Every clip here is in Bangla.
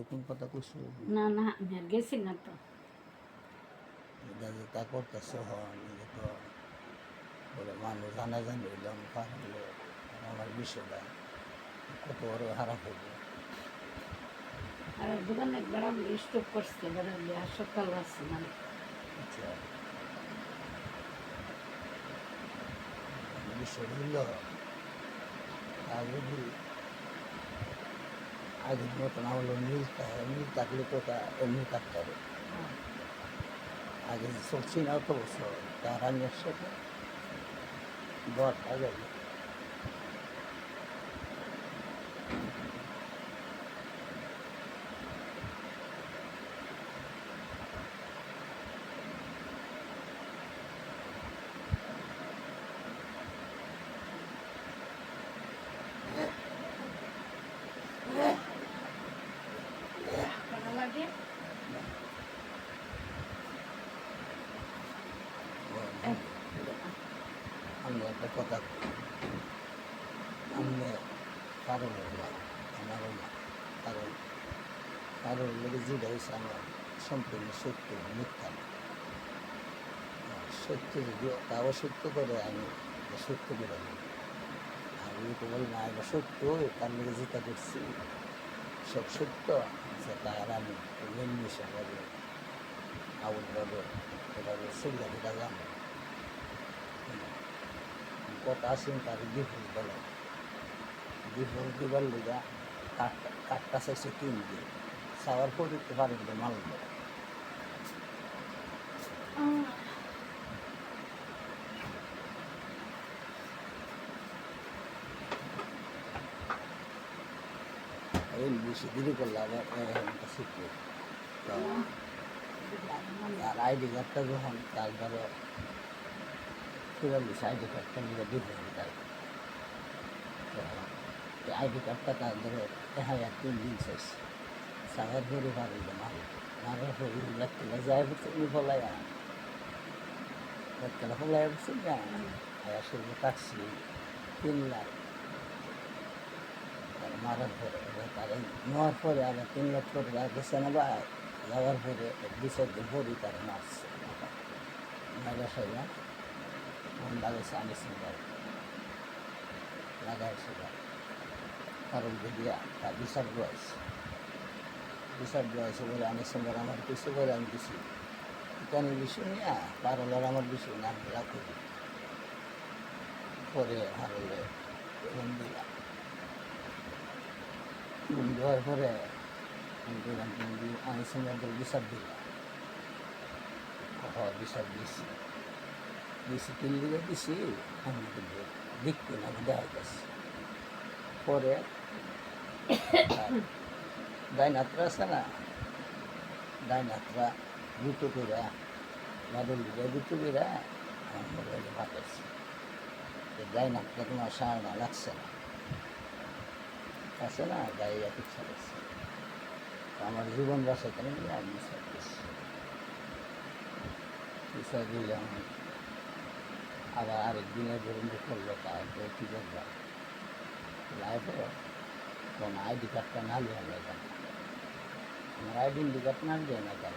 নতুন কথা কইছো না না আমি আর গেছি না তো। দাদা তা করতেছে নিজে তো বলে মানুষ জানা জানি হইলে আমি পার হলে আমার বিষয়টা কত বড় খারাপ হইব। আর দোকানে একবার আমি স্টপ করছি, এবার আমি হাসপাতাল আছে মানে আচ্ছা বিষয় হইল তা যদি আগের মতো না হলো মিল থাকলে তো তা এমনি থাকতে হবে। আগে চলছি না অত বছর তার আমি একসাথে দর আগে ভালো লাগে। আমি একটা কথা আমি কারণ না আমারও না কারণ কারণ লেগে যেটা হয়েছে আমার সম্পূর্ণ সত্য মিথ্যা না। সত্য যদি তাও সত্য করে আমি সত্য করে দিই আমি তো বলি না এটা সত্য তার লেগে যেটা করছি সব সত্য সেটা আর আমি নিঃমিষভাবে আউলভাবে এভাবে সেগুলো যেটা জানো কথা আসেন তার ডিফেন্স বলে ডিফেন্স দিবার লেগা কাঠটা চাইছে 3 দিন সাওয়ার করে দিতে পারেন যে মাল এই বেশি দেরি করলে আবার শিখবে তো আর আইডি কার্ডটা যখন তার ধরো ফিরে দিচ্ছে আইডি কার্ডটা নিয়ে ডিফেন্স দেয় আইডি কার্ডটা তার ধরো 1003 দিন চাইছে সাগর ধরে পারি যে মারার পরে লাগতে যায় বলছে উনি ফলাই লাগতে ফলাই বলছে না আসলে কাটছি 3 লাখ মারার পরে তারা নেওয়ার পরে আবার 3 লাখ পরে গেছে না বা যাওয়ার পরে 2-4 দিন পরে তারা মারছে মারা সাইয়া লাগাইছে আনিছে লাগাইছে কারণ দিয়া তার বিচার দেওয়াইছে বলে আনিছে আমার কিছু করে আমি কিছু কেন বিষয় নিয়ে পারলার আমার বিষয় না আমি রাখি পরে হারলে ফোন দিলাম ফোন দেওয়ার পরে দিলাম আনিছে বিচার দিলাম বিচার দিছি দিছি 3 দিকে দিছি আমি কিন্তু দেখতে না আমি দেখা গেছি পরে ডাইনাত্রা আছে না ডাইনাত্রা দুটো করে বাদল দিকে দুটো করে আমার মোবাইলে পাঠাইছি ডাইনাত্রা তোমার সারা লাগছে না আছে না গায়ে ইচ্ছা লাগছে আমার জীবন বাঁচাইতে নিয়ে আমি বিচার দিচ্ছি বিচার দিলাম আবার আরেকদিনের ধরুন করলো তারপরে কী করবো লাইফে কোন আইডি কার্ডটা না লিয়ে আমরা কেন আমার আইডেন্টি কার্ড না দিয়ে না কেন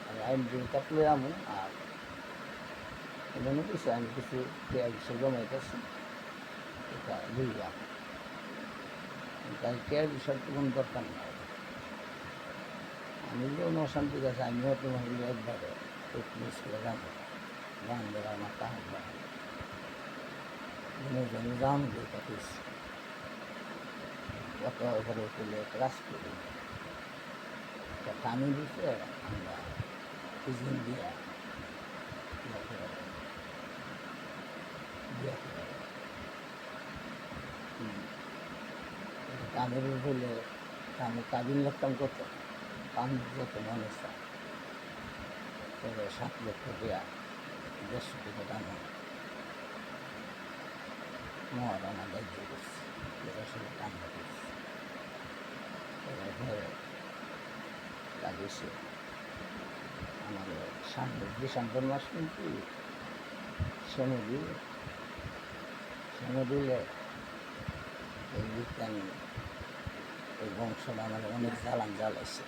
আমি আইডেন্টি কার্ড লিয়ে আমু আর এমন কিছু আমি কিছু কেয়ার জমাইতেছি এটা বুঝলাম তাই কেয়ার বিষয় তো কোনো দরকার নাই আমি যেমন অশান্তি কাছে আমিও তোমার একবারে মিস করে যাবো গান দেওয়া আমার কাজ জন্য দাম দিয়ে কাটিস কত ঘরে তুলে ক্লাস করি কামি দিতে আমরা কিছুদিন দিয়া কামের হলে আমি কাবিন লাগতাম কত কাম যত মানুষ 7 লক্ষ দেয়া 150 টাকা দাম মহারানা দায়িত্ব করছি আসলে কাম করছি ঘরে লাগিয়েছে আমার সামনে ডিসেম্বর মাস কিন্তু শ্রমে দিলে এই বিজ্ঞানী এই বংশটা আমার অনেক জ্বালাইছে,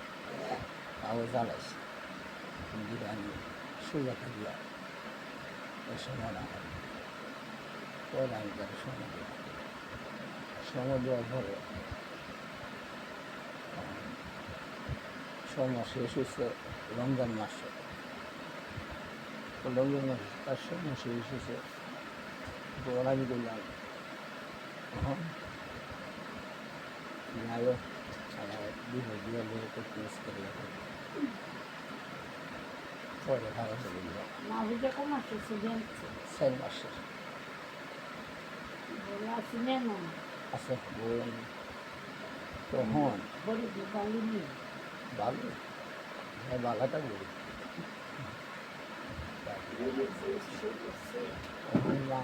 তাও জ্বালাইছে, কিন্তু আমি সুজাকে দিয়া ওই সময় না হয়। পরে আমি তার সময় দিলাম, সময় দেওয়ার পরে সময় শেষ হয়েছে রমজান মাসে, তো রমজান মাসে তার সময় শেষ হয়েছে। তো আমি বললাম এখন যাইও আমার বিয়ে দিয়ে করতে করে পরে ভালো চলে গেল মাঝে কম আসছে স্টুডেন্ট 4 মাসের বলে আসলে না আছে বললাম তখন বড় বালিনি ভালো, হ্যাঁ বালাটা বলি তখন না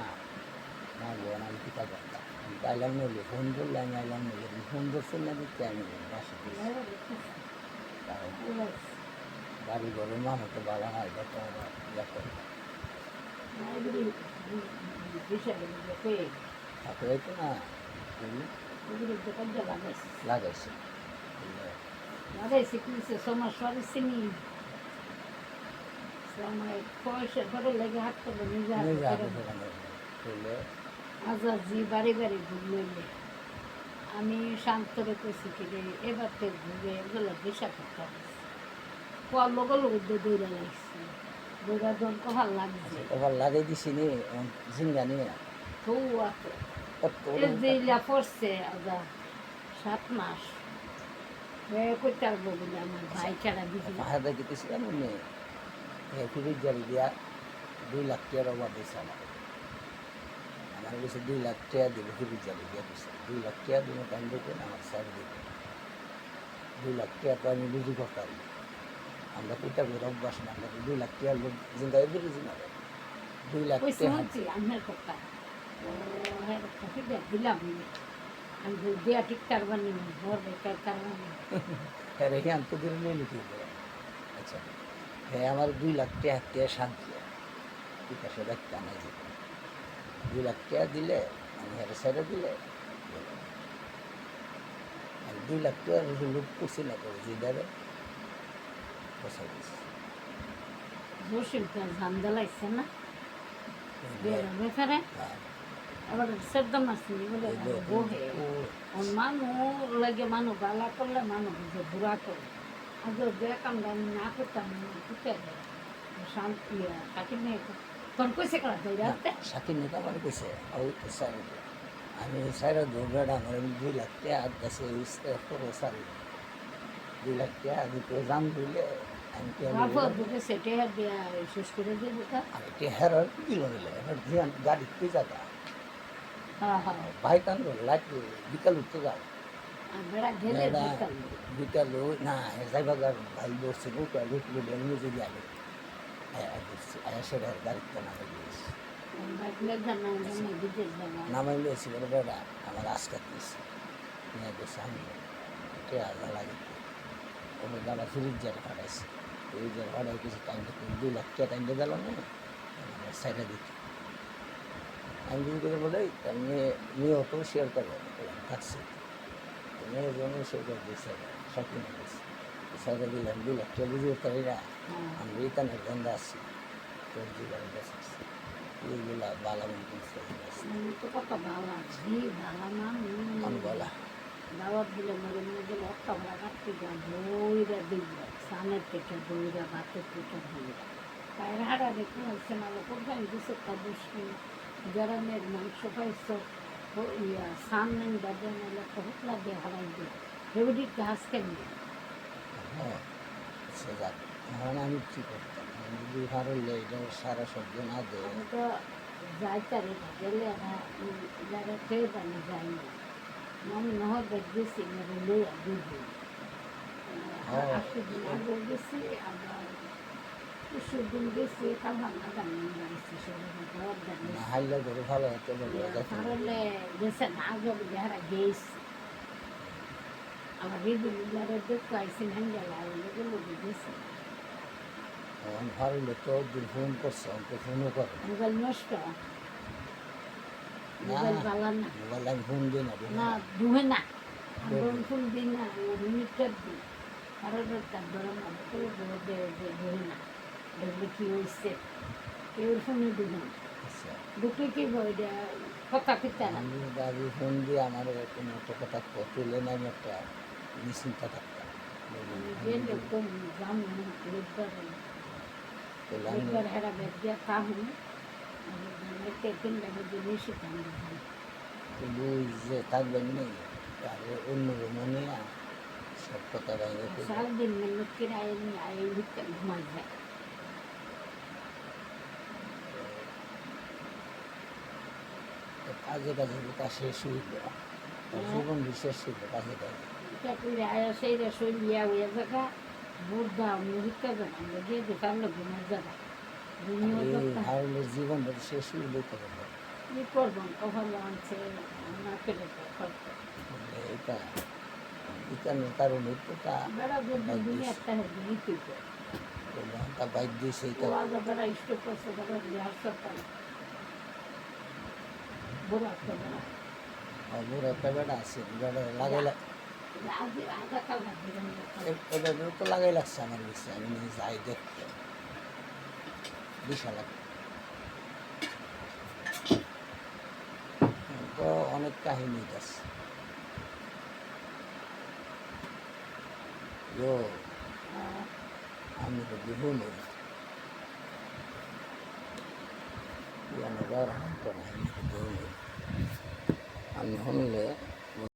না বোন আমি পিতা করতাম, আইলাম নইলে ফোন করলে আমি আইলাম নইলে ফোন করছেন না দেখতে আমি বাসা বাড়ি ঘরের মানুষ তো ভালো হয় যত ইয়া করে তারপরে তো না লাগাইছে লাগাইছে কিনছে সমস্যার চিনি পয়সা ঘরে লেগে হাত করলো নিজে নিজে হাতে হাতে দোকানে করলে আজাজি বাড়ি বাড়ি ঘুরলে আমি শান্তরে কইছি কি রে এবার তো ঘুরে এগুলো বেশা করতে কোয়ার লগল উদ্যোগ দৌড়া লাগছে দৌড়া দন কহার লাগছে এবার লাগাই দিছি নি ঝিঙ্গা নিয়ে তো আছে কত যে ইলা পড়ছে আজা 7 মাস করতে পারবো বলে আমার ভাই ছাড়া দিদি হাতে দিতেছিলাম উনি ফিরিজ জারি দিয়া 2 লাখ টাকার অভাব দিয়েছে আমার কাছে 2 লাখ টাকা দিল ফিরিজ জারি দিয়া দিচ্ছে 2 লাখ টাকা দিলে টাইম দেখবেন আমার স্যার দিবে 2 লাখ টাকা তো আমি বুঝি করতাম আমরা পিতা করে অভ্যাস না আমরা 2 লাখ টাকার লোক জিঙ্গাই বেরিয়েছি না 2 লাখ কইছি টাকা হচ্ছি আমার কথা ও হ্যাঁ কফি দিলাম আমি দিয়া ঠিক কারবানি ভোর বেকার কারবানি হ্যাঁ রেখে আনতে দিলে নিয়ে নিতে হবে। আচ্ছা হ্যাঁ আমার 2 লাখ টাকা দিয়ে শান্তি ঠিক আছে দেখতে নাই 2 লাখ টাকা দিলে আমি হেরে ছেড়ে দিলে আর 2 লাখ টাকা লুট করছি না করে জিদারে বসে দিচ্ছি জোশিল তো ঝান্ডা লাগছে না বেফারে আবার সেদ্দাম আসনি বলে বোহে ওর মানু লাগে মানু গালা করলে মানু যে বুড়া করে আজ দেখাম আমি না করতাম কুটে শান্তি কাটি নিয়ে তখন কইছে করা দৌড়াতে সাকিব নেতা আমার কইছে ওই স্যার আমি স্যারের দৌড়াটা আমার 2 লাখ টাকা আর কাছে করে স্যার 2 লাখ টাকা আমি তো জান দিলে আমি বাবা দুটো সেটে দিয়া শেষ করে দিয়ে দিতা আমি হেরার দিল নিলে এবার ধ্যান গাড়ি তুই জায়গা হ্যাঁ হ্যাঁ ভাই কান লাইট বিকাল উঠতে যাও আর বেড়া গেলে বেড়া বিকাল বিকাল না যাইবাগার ভাই বসছে উঠে লুটলো এমনি যদি আগে হ্যাঁ বসছি সেটা গাড়িতে নামে গিয়েছি বাইকলে জানা জানা বিদেশ জানা নামাই নিয়েছি বলে বেড়া আমার আজকাল দিয়েছি নিয়ে গেছে আমি কে আজা লাগে ওদের দাদা ফ্রিজ জারে ফাটাইছে ফ্রিজ জারে ফাটাই কিছু টাইম 2 লাখ টাকা টাইম দিয়ে দিলাম না সাইডে দিতে আমি যদি করে বলে মেয়ে অত শেয়ার করে থাকছে মেয়ের জন্য শেয়ার করে দিয়েছে সব কিনে দিয়েছে সাইডে দিলাম 2 লাখ টাকা বুঝিয়ে পারি না আমি রিটার্নের গন্ধা আসছি তোর জীবনে বেঁচেছি এইগুলা বালা মতো তো কত ভালো জি ভালো না আমি বলা দাওয়াত দিলে মরে মরে গেলে একটা ভাড়া কাটতে যা বইরা দিল সানের থেকে বইরা ভাতের থেকে বইরা পায়ের হাড়া দেখে হচ্ছে না কোথায় দিছে তা বসে গরমের মাংস পাইছ ইয়া সামনে বাজে নাহলে হুকলা দিয়ে হারাই দিয়ে এগুলি ঘাস কেমনি হ্যাঁ সে যাক এখন আমি কী করতাম আমি যদি হারলে এটা সারা সবজি না দেয় আমি তো যাইতারি গেলে যারা খেয়ে জানি যাই না আমি নহর গেছি মেরে লইয়া দুধে হ্যাঁ। 80 দিন আগে গেছি আবার 20 দিন গেছি কালহাম আগাম গেছি সেরকম খাবার জানি না হাইলে ধরে ভালো হতে বলবে দেখো কারণে গেছে না আগে যারা গেছি আবার রেগুলারে দেখতে আইসি হ্যান্ডেল আর এগুলো গেছি এখন হারলে তো দিন ফোন করছে আমাকে ফোনও করে মোবাইল নষ্ট না মোবাইল বালা না মোবাইল আমি ফোন দিই না না দুহে না আন্দোলন ফুল দিন না মিনিটটার দিন কারো তার ধরা না করে ধরে না দেখলে কি হয়েছে কেউ ফোনে দিলাম আচ্ছা দুটো কি বইটা কথা কিতা না আমি দাবি ফোন দিয়ে আমার কোনো একটা কথা তুলে না আমি একটা নিশ্চিন্ত থাকতাম আমি গেলে কম দাম রোজগার হেরা বেদ দিয়া কাহু তিনটা বেদ নিশ্চিত আমি কিন্তু যে থাকবেন নেই আর অন্য মনে সব কথা বাইরে করে সারাদিন মেহনত করে আয় ঘুমাই যায় কাজে কাজে তা শেষ হইল জীবন শেষ হইল কাজে কাজে চাকরি আয়া সেইরা শৈলিয়া হইয়া জায়গা বুদ্ধা মুহিকা জানা আমরা গিয়ে দেখালে ঘুমাই যাবা হারলের জীবন শেষ হইল করে কি করবেন কখন আনছে না পেলে এটা ইতানের কারণে তো তা বেড়া যদি দুনিয়া একটা হবে নিতে তা বাইক দিয়েছে ও আগে বেড়া ইষ্ট করছে বেড়া হাসপাতাল বড় একটা বেড়া বুড়ো একটা বেড়া আছে বেড়া লাগাই আগে আধা কাল দিলাম এটা তো লাগাই লাগছে আমার কাছে আমি নিজে যাই দেখতে বিশাল তো অনেক কাহিনী আছে আমি তো দিব নেই আমি শুনলে